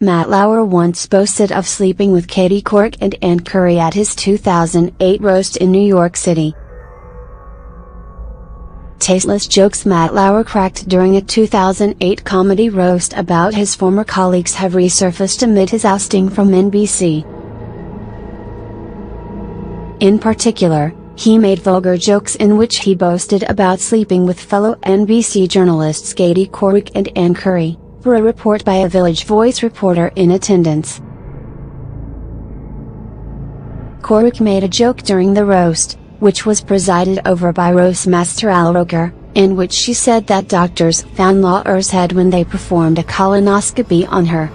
Matt Lauer once boasted of sleeping with Katie Couric and Ann Curry at his 2008 roast in New York City. Tasteless jokes Matt Lauer cracked during a 2008 comedy roast about his former colleagues have resurfaced amid his ousting from NBC. In particular, he made vulgar jokes in which he boasted about sleeping with fellow NBC journalists Katie Couric and Ann Curry, for a report by a Village Voice reporter in attendance. Couric made a joke during the roast, which was presided over by roastmaster Lauer, in which she said that doctors found Lauer's head when they performed a colonoscopy on her.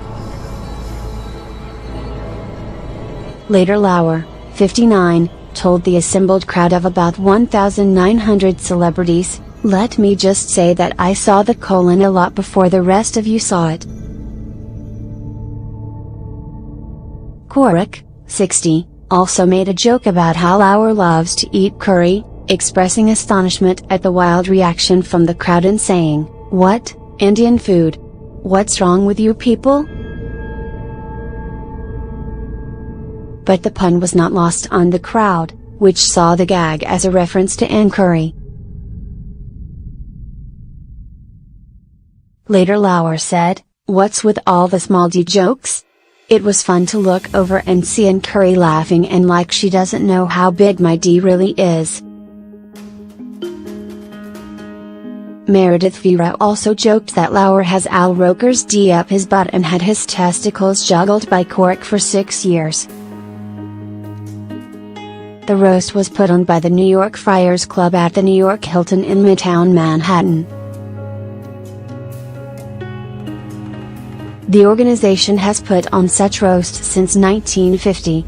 Later Lauer, 59, told the assembled crowd of about 1,900 celebrities, "Let me just say that I saw the colon a lot before the rest of you saw it." Couric, 60, also made a joke about how Lauer loves to eat curry, expressing astonishment at the wild reaction from the crowd and saying, "What, Indian food? What's wrong with you people?" But the pun was not lost on the crowd, which saw the gag as a reference to Ann Curry. Later Lauer said, "What's with all the small d jokes? It was fun to look over and see Ann Curry laughing and like she doesn't know how big my D really is." Meredith Vieira also joked that Lauer has Al Roker's D up his butt and had his testicles juggled by Couric for 6 years. The roast was put on by the New York Friars Club at the New York Hilton in Midtown Manhattan. The organization has put on such roasts since 1950.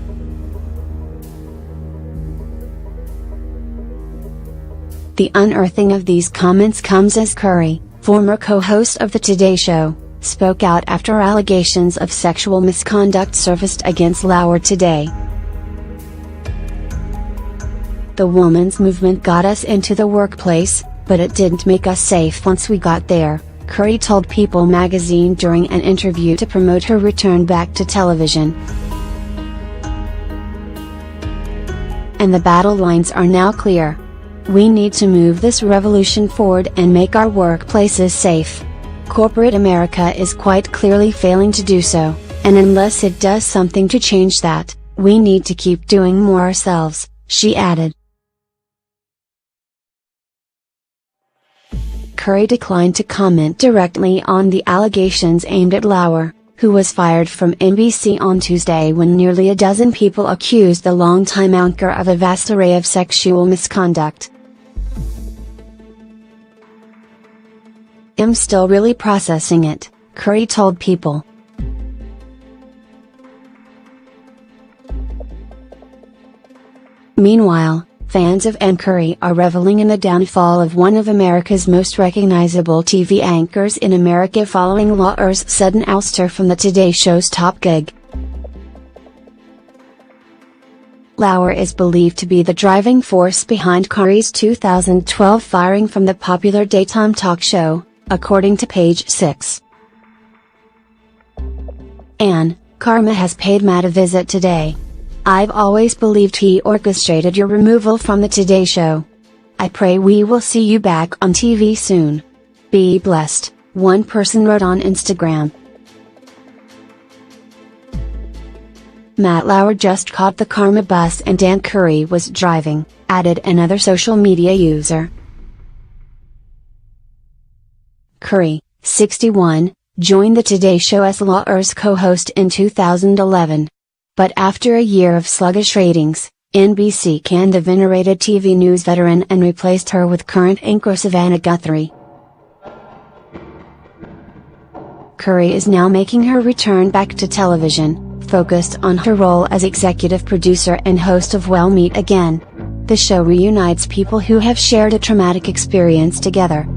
The unearthing of these comments comes as Curry, former co-host of the Today Show, spoke out after allegations of sexual misconduct surfaced against Lauer today. "The women's movement got us into the workplace, but it didn't make us safe once we got there," Curry told People magazine during an interview to promote her return back to television. "And the battle lines are now clear. We need to move this revolution forward and make our workplaces safe. Corporate America is quite clearly failing to do so, and unless it does something to change that, we need to keep doing more ourselves," she added. Curry declined to comment directly on the allegations aimed at Lauer, who was fired from NBC on Tuesday when nearly a dozen people accused the longtime anchor of a vast array of sexual misconduct. "I'm still really processing it," Curry told People. Meanwhile, fans of Ann Curry are reveling in the downfall of one of America's most recognizable TV anchors in America following Lauer's sudden ouster from the Today Show's top gig. Lauer is believed to be the driving force behind Curry's 2012 firing from the popular daytime talk show, according to Page 6. "Ann, karma has paid Matt a visit today. I've always believed he orchestrated your removal from the Today Show. I pray we will see you back on TV soon. Be blessed," one person wrote on Instagram. "Matt Lauer just caught the karma bus and Ann Curry was driving," added another social media user. Curry, 61, joined the Today Show as Lauer's co-host in 2011. But after a year of sluggish ratings, NBC canned the venerated TV news veteran and replaced her with current anchor Savannah Guthrie. Curry is now making her return back to television, focused on her role as executive producer and host of Well Meet Again. The show reunites people who have shared a traumatic experience together.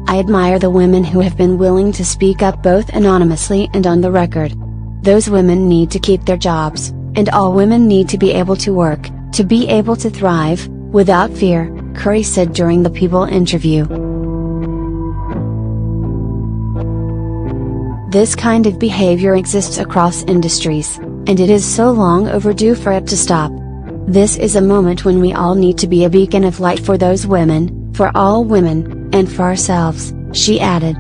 "I admire the women who have been willing to speak up both anonymously and on the record. Those women need to keep their jobs, and all women need to be able to work, to be able to thrive, without fear," Curry said during the People interview. This kind of behavior exists across industries, and it is so long overdue for it to stop. This is a moment when we all need to be a beacon of light for those women, for all women, and for ourselves, she added.